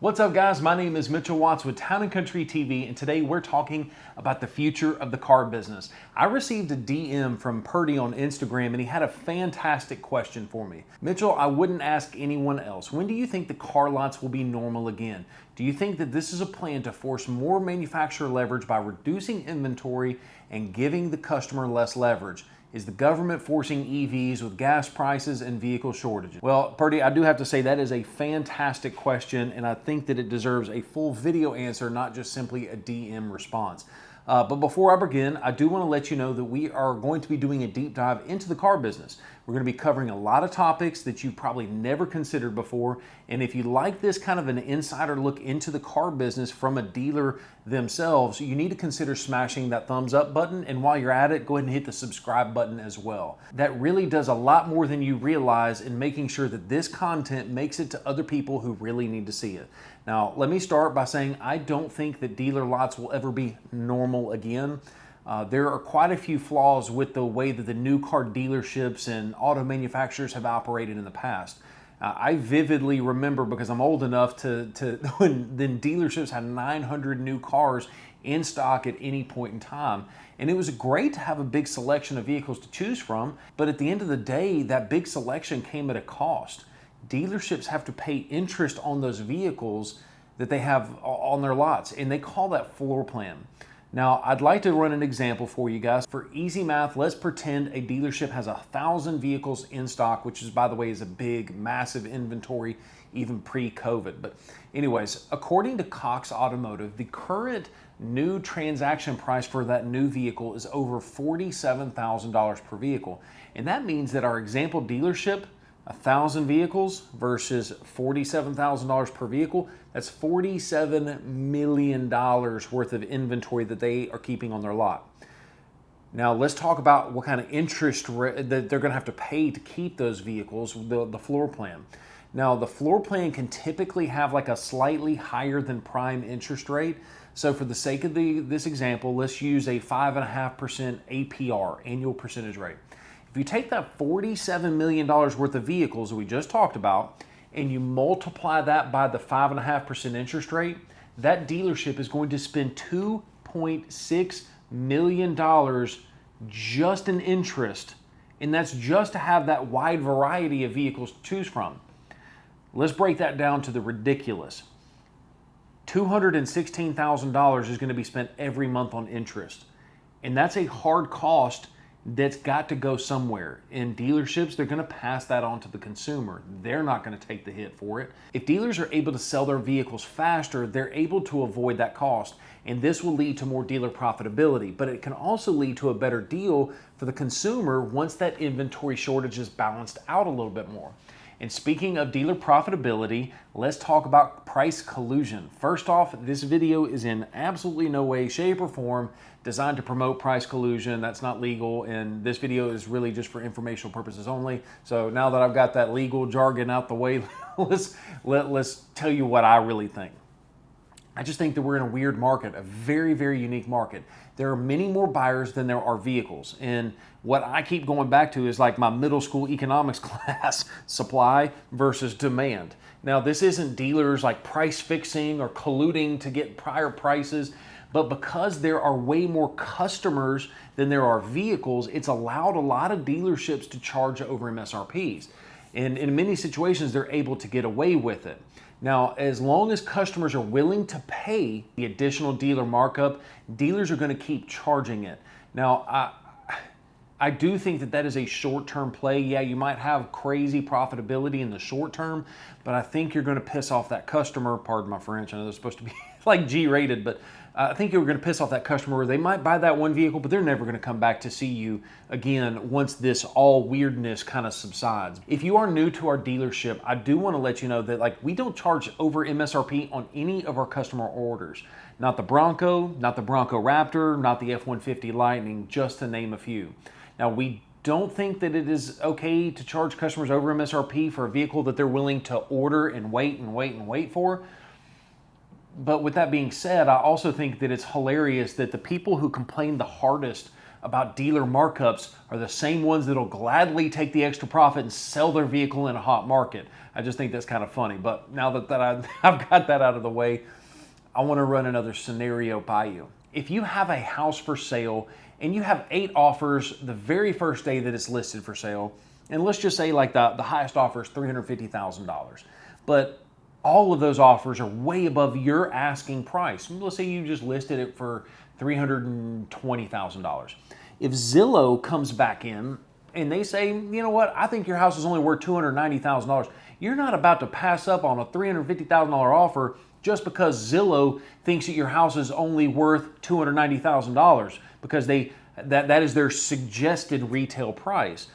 What's up, guys? My name is Mitchell Watts with Town & Country TV, and today we're talking about the future of the car business. I received a DM from Purdy on Instagram, and he had a fantastic question for me. Mitchell, I wouldn't ask anyone else. When do you think the car lots will be normal again? Do you think that this is a plan to force more manufacturer leverage by reducing inventory and giving the customer less leverage? Is the government forcing EVs with gas prices and vehicle shortages? Well, Purdy, I do have to say that is a fantastic question, and I think that it deserves a full video answer, not just simply a DM response. But before I begin, I do want to let you know that we are going to be doing a deep dive into the car business. We're going to be covering a lot of topics that you've probably never considered before. And if you like this kind of an insider look into the car business from a dealer themselves, you need to consider smashing that thumbs up button. And while you're at it, go ahead and hit the subscribe button as well. That really does a lot more than you realize in making sure that this content makes it to other people who really need to see it. Now, let me start by saying I don't think that dealer lots will ever be normal again. There are quite a few flaws with the way that the new car dealerships and auto manufacturers have operated in the past. I vividly remember, because I'm old enough to when dealerships had 900 new cars in stock at any point in time. And it was great to have a big selection of vehicles to choose from, but at the end of the day, that big selection came at a cost. Dealerships have to pay interest on those vehicles that they have on their lots, and they call that floor plan. Now, I'd like to run an example for you guys. For easy math, let's pretend a dealership has 1,000 vehicles in stock, which is, by the way, is a big, massive inventory, even pre-COVID. But anyways, according to Cox Automotive, the current new transaction price for that new vehicle is over $47,000 per vehicle. And that means that our example dealership, 1,000 vehicles versus $47,000 per vehicle, that's $47 million worth of inventory that they are keeping on their lot. Now let's talk about what kind of interest that they're going to have to pay to keep those vehicles, the floor plan. Now the floor plan can typically have like a slightly higher than prime interest rate. So for the sake of this example, let's use a 5.5% APR, annual percentage rate. If you take that $47 million worth of vehicles that we just talked about and you multiply that by the 5.5% interest rate, that dealership is going to spend $2.6 million just in interest. And that's just to have that wide variety of vehicles to choose from. Let's break that down to the ridiculous. $216,000 is going to be spent every month on interest. And that's a hard cost that's got to go somewhere. In dealerships, they're going to pass that on to the consumer. They're not going to take the hit for it. If dealers are able to sell their vehicles faster, they're able to avoid that cost, and this will lead to more dealer profitability. But it can also lead to a better deal for the consumer once that inventory shortage is balanced out a little bit more. And speaking of dealer profitability, let's talk about price collusion. First off, this video is in absolutely no way, shape, or form designed to promote price collusion. That's not legal, and this video is really just for informational purposes only. So now that I've got that legal jargon out the way, let's tell you what I really think. I just think that we're in a weird market, a very, very unique market. There are many more buyers than there are vehicles. And what I keep going back to is like my middle school economics class, supply versus demand. Now, this isn't dealers like price fixing or colluding to get prior prices, but because there are way more customers than there are vehicles, it's allowed a lot of dealerships to charge over MSRPs. And in many situations, they're able to get away with it. Now, as long as customers are willing to pay the additional dealer markup, dealers are going to keep charging it. Now, I do think that that is a short-term play. Yeah, you might have crazy profitability in the short term, but I think you're going to piss off that customer. Pardon my French, I know they're supposed to be like G-rated, but I think you're going to piss off that customer where they might buy that one vehicle, but they're never going to come back to see you again once this all weirdness kind of subsides. If you are new to our dealership, I do want to let you know that like we don't charge over MSRP on any of our customer orders. Not the Bronco, not the Bronco Raptor, not the F-150 Lightning, just to name a few. Now, we don't think that it is okay to charge customers over MSRP for a vehicle that they're willing to order and wait for. But with that being said, I also think that it's hilarious that the people who complain the hardest about dealer markups are the same ones that'll gladly take the extra profit and sell their vehicle in a hot market. I just think that's kind of funny. But now that I've got that out of the way, I want to run another scenario by you. If you have a house for sale and you have 8 offers the very first day that it's listed for sale, and let's just say like the highest offer is $350,000, but all of those offers are way above your asking price. Let's say you just listed it for $320,000. If Zillow comes back in and they say, you know what, I think your house is only worth $290,000, you're not about to pass up on a $350,000 offer just because Zillow thinks that your house is only worth $290,000 because that is their suggested retail price.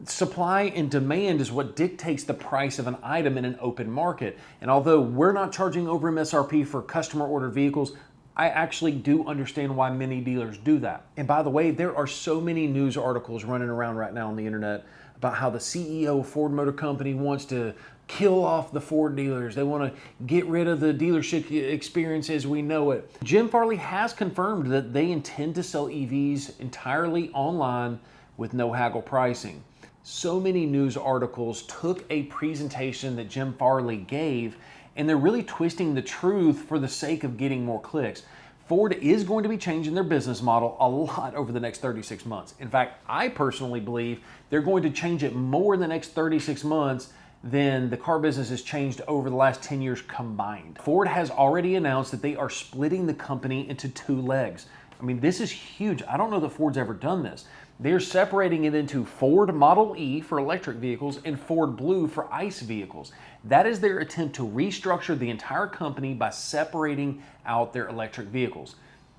Supply and demand is what dictates the price of an item in an open market. And although we're not charging over MSRP for customer ordered vehicles, I actually do understand why many dealers do that. And by the way, there are so many news articles running around right now on the internet about how the CEO of Ford Motor Company wants to kill off the Ford dealers. They want to get rid of the dealership experience as we know it. Jim Farley has confirmed that they intend to sell EVs entirely online with no haggle pricing. So many news articles took a presentation that Jim Farley gave and they're really twisting the truth for the sake of getting more clicks. Ford is going to be changing their business model a lot over the next 36 months. In fact, I personally believe they're going to change it more in the next 36 months than the car business has changed over the last 10 years combined. Ford has already announced that they are splitting the company into 2 legs. I mean, this is huge. I don't know that Ford's ever done this. They're separating it into Ford Model E for electric vehicles and Ford Blue for ICE vehicles. That is their attempt to restructure the entire company by separating out their electric vehicles.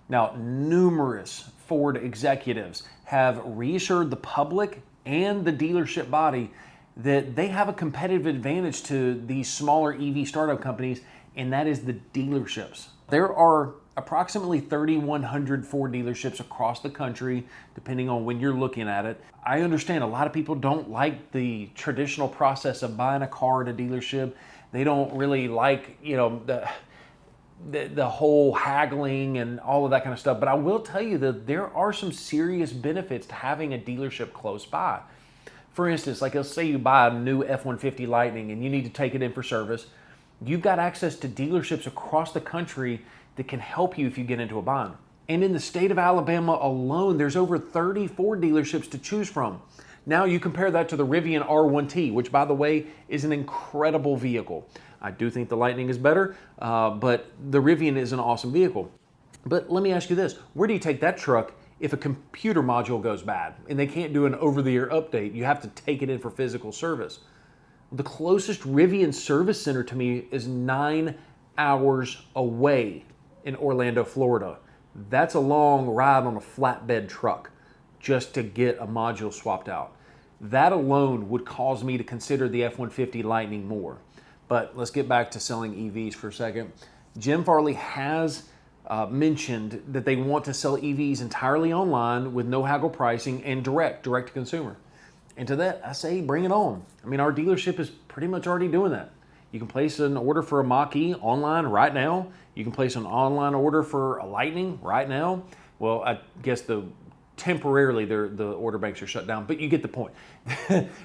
Now, numerous Ford executives have reassured the public and the dealership body that they have a competitive advantage to these smaller EV startup companies, and that is the dealerships. There are approximately 3,100 Ford dealerships across the country, depending on when you're looking at it. I understand a lot of people don't like the traditional process of buying a car at a dealership. They don't really like, the whole haggling and all of that kind of stuff. But I will tell you that there are some serious benefits to having a dealership close by. For instance, like let's say you buy a new F-150 Lightning and you need to take it in for service. You've got access to dealerships across the country that can help you if you get into a bind. And in the state of Alabama alone, there's over 30 Ford dealerships to choose from. Now you compare that to the Rivian R1T, which by the way is an incredible vehicle. I do think the Lightning is better, but the Rivian is an awesome vehicle. But let me ask you this, where do you take that truck if a computer module goes bad and they can't do an over-the-air update? You have to take it in for physical service. The closest Rivian service center to me is 9 hours away in Orlando, Florida. That's a long ride on a flatbed truck just to get a module swapped out. That alone would cause me to consider the F-150 Lightning more. But let's get back to selling EVs for a second. Jim Farley has mentioned that they want to sell EVs entirely online with no haggle pricing and direct to consumer. And to that, I say bring it on. I mean, our dealership is pretty much already doing that. You can place an order for a Mach-E online right now. You can place an online order for a Lightning right now. Well, I guess temporarily the order banks are shut down, but you get the point.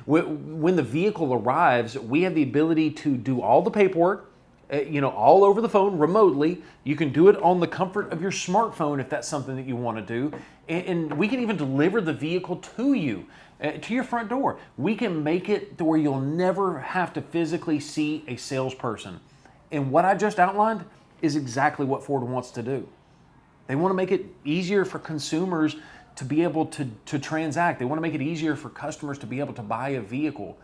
When the vehicle arrives, we have the ability to do all the paperwork, all over the phone remotely. You can do it on the comfort of your smartphone if that's something that you want to do. And we can even deliver the vehicle to you, to your front door. We can make it to where you'll never have to physically see a salesperson. And what I just outlined is exactly what Ford wants to do. They want to make it easier for consumers to be able to transact. They want to make it easier for customers to be able to buy a vehicle.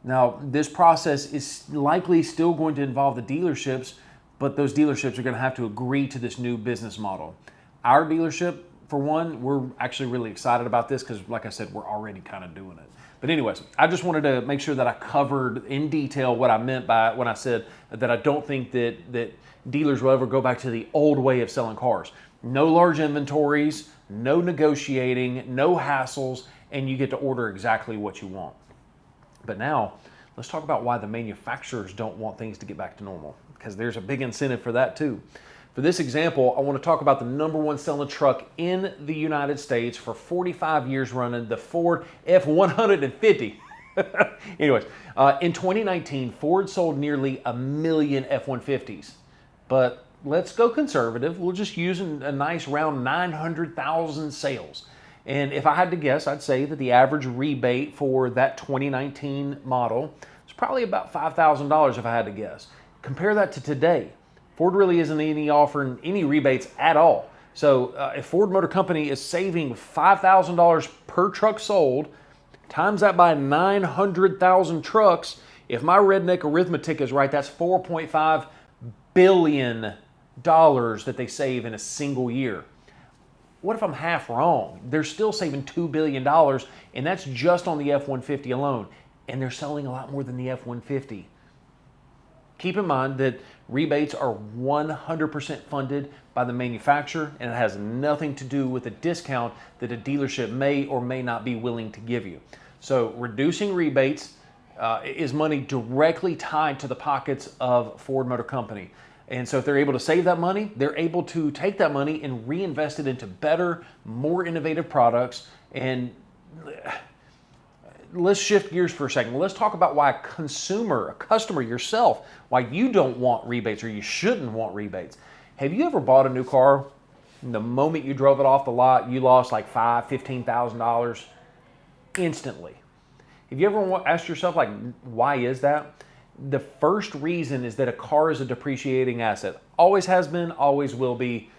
Now, this process is likely still going to involve the dealerships, but those dealerships are going to have to agree to this new business model. Our dealership, for one, we're actually really excited about this because, like I said, we're already kind of doing it. But anyways, I just wanted to make sure that I covered in detail what I meant by when I said that I don't think that dealers will ever go back to the old way of selling cars. No large inventories, no negotiating, no hassles, and you get to order exactly what you want. But now, let's talk about why the manufacturers don't want things to get back to normal, because there's a big incentive for that too. For this example, I want to talk about the #1 selling truck in the United States for 45 years running, the Ford F-150. Anyways, in 2019, Ford sold nearly 1 million F-150s. But let's go conservative. We'll just use a nice round 900,000 sales. And if I had to guess, I'd say that the average rebate for that 2019 model is probably about $5,000 if I had to guess. Compare that to today. Ford really isn't offering any rebates at all. So if Ford Motor Company is saving $5,000 per truck sold, times that by 900,000 trucks, if my redneck arithmetic is right, that's $4.5 billion that they save in a single year. What if I'm half wrong? They're still saving $2 billion, and that's just on the F-150 alone. And they're selling a lot more than the F-150. Keep in mind that rebates are 100% funded by the manufacturer, and it has nothing to do with a discount that a dealership may or may not be willing to give you. So reducing rebates is money directly tied to the pockets of Ford Motor Company. And so if they're able to save that money, they're able to take that money and reinvest it into better, more innovative products. And let's shift gears for a second. Let's talk about why a customer yourself, why you don't want rebates or you shouldn't want rebates. Have you ever bought a new car? The moment you drove it off the lot, you lost like $5,000, $15,000 instantly. Have you ever asked yourself, like, why is that? The first reason is that a car is a depreciating asset. Always has been, always will be,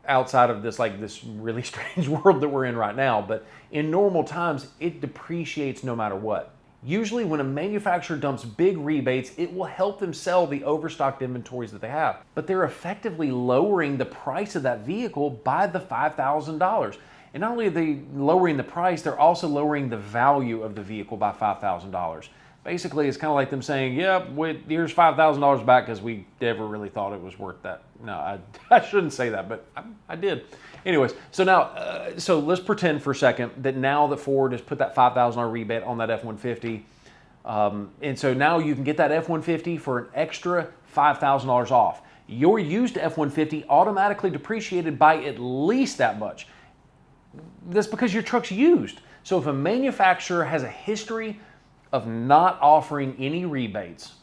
outside of this really strange world that we're in right now. But in normal times, it depreciates no matter what. Usually when a manufacturer dumps big rebates, it will help them sell the overstocked inventories that they have. But they're effectively lowering the price of that vehicle by the $5,000. And not only are they lowering the price, they're also lowering the value of the vehicle by $5,000. Basically, it's kind of like them saying, yep, here's $5,000 back because we never really thought it was worth that. No, I shouldn't say that, but I did. Anyways, so now, so let's pretend for a second that now that Ford has put that $5,000 rebate on that F-150, and so now you can get that F-150 for an extra $5,000 off. Your used F-150 automatically depreciated by at least that much. That's because your truck's used. So if a manufacturer has a history of not offering any rebates,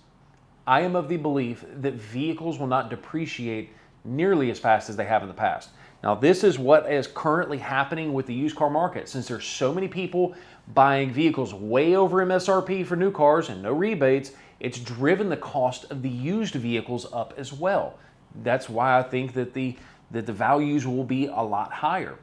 I am of the belief that vehicles will not depreciate nearly as fast as they have in the past. Now, this is what is currently happening with the used car market. Since there's so many people buying vehicles way over MSRP for new cars and no rebates, it's driven the cost of the used vehicles up as well. That's why I think that the values will be a lot higher.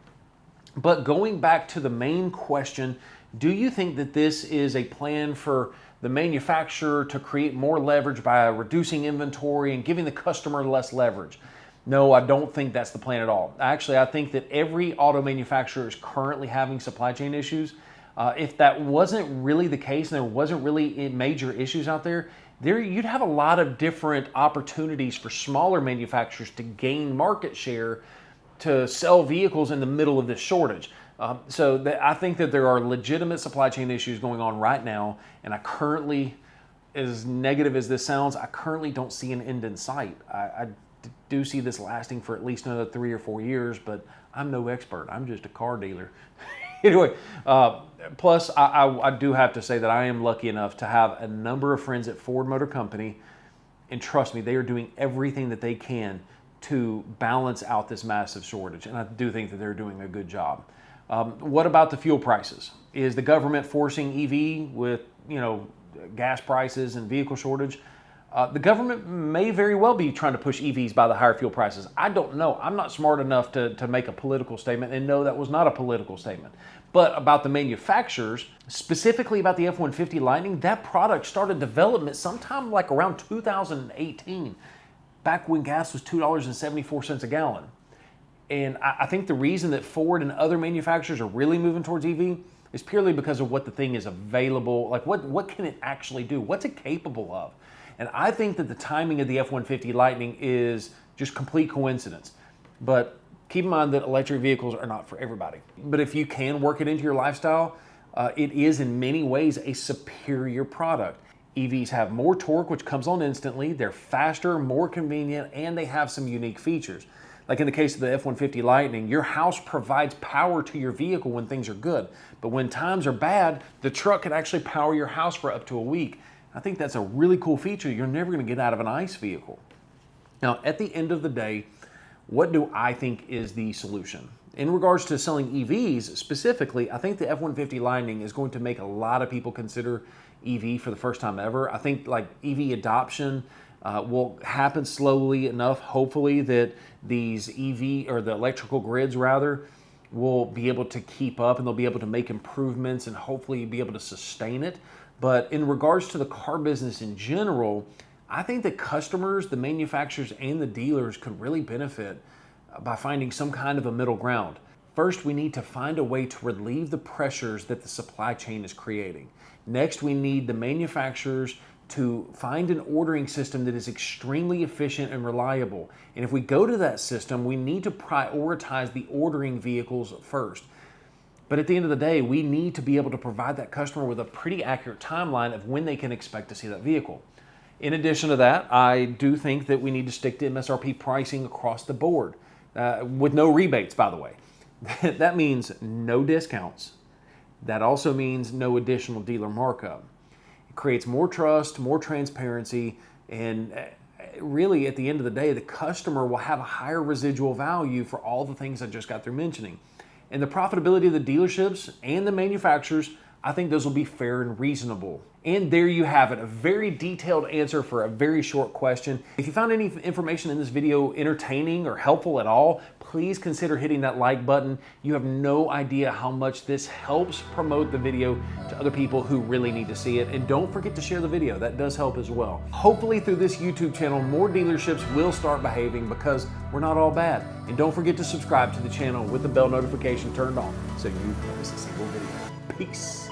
But going back to the main question, do you think that this is a plan for the manufacturer to create more leverage by reducing inventory and giving the customer less leverage? No, I don't think that's the plan at all. Actually, I think that every auto manufacturer is currently having supply chain issues. If that wasn't really the case and there wasn't really major issues out there, you'd have a lot of different opportunities for smaller manufacturers to gain market share to sell vehicles in the middle of this shortage. I think that there are legitimate supply chain issues going on right now, and I currently, as negative as this sounds, I currently don't see an end in sight. I do see this lasting for at least another 3 or 4 years, but I'm no expert. I'm just a car dealer. Anyway, plus I do have to say that I am lucky enough to have a number of friends at Ford Motor Company, and trust me, they are doing everything that they can to balance out this massive shortage, and I do think that they're doing a good job. What about the fuel prices? Is the government forcing EV with gas prices and vehicle shortage? The government may very well be trying to push EVs by the higher fuel prices. I don't know. I'm not smart enough to make a political statement, and no, that was not a political statement. But about the manufacturers, specifically about the F-150 Lightning, that product started development sometime like around 2018, back when gas was $2.74 a gallon. And I think the reason that Ford and other manufacturers are really moving towards EV is purely because of what the thing is available, like what can it actually do? What's it capable of? And I think that the timing of the F-150 Lightning is just complete coincidence. But keep in mind that electric vehicles are not for everybody. But if you can work it into your lifestyle, it is in many ways a superior product. EVs have more torque, which comes on instantly. They're faster, more convenient, and they have some unique features. Like in the case of the F-150 Lightning, your house provides power to your vehicle when things are good. But when times are bad, the truck can actually power your house for up to a week. I think that's a really cool feature you're never going to get out of an ICE vehicle. Now, at the end of the day, what do I think is the solution? In regards to selling EVs specifically, I think the F-150 Lightning is going to make a lot of people consider EV for the first time ever. I think like EV adoption will happen slowly enough, hopefully, that these EV, or the electrical grids rather, will be able to keep up and they'll be able to make improvements and hopefully be able to sustain it. But in regards to the car business in general, I think the customers, the manufacturers, and the dealers could really benefit by finding some kind of a middle ground. First, we need to find a way to relieve the pressures that the supply chain is creating. Next, we need the manufacturers to find an ordering system that is extremely efficient and reliable. And if we go to that system, we need to prioritize the ordering vehicles first. But at the end of the day, we need to be able to provide that customer with a pretty accurate timeline of when they can expect to see that vehicle. In addition to that, I do think that we need to stick to MSRP pricing across the board, with no rebates, by the way. That means no discounts. That also means no additional dealer markup. It creates more trust, more transparency, and really at the end of the day, the customer will have a higher residual value for all the things I just got through mentioning. And the profitability of the dealerships and the manufacturers, I think those will be fair and reasonable. And there you have it, a very detailed answer for a very short question. If you found any information in this video entertaining or helpful at all, please consider hitting that like button. You have no idea how much this helps promote the video to other people who really need to see it. And don't forget to share the video, that does help as well. Hopefully through this YouTube channel, more dealerships will start behaving because we're not all bad. And don't forget to subscribe to the channel with the bell notification turned on so you don't miss a single video. Peace.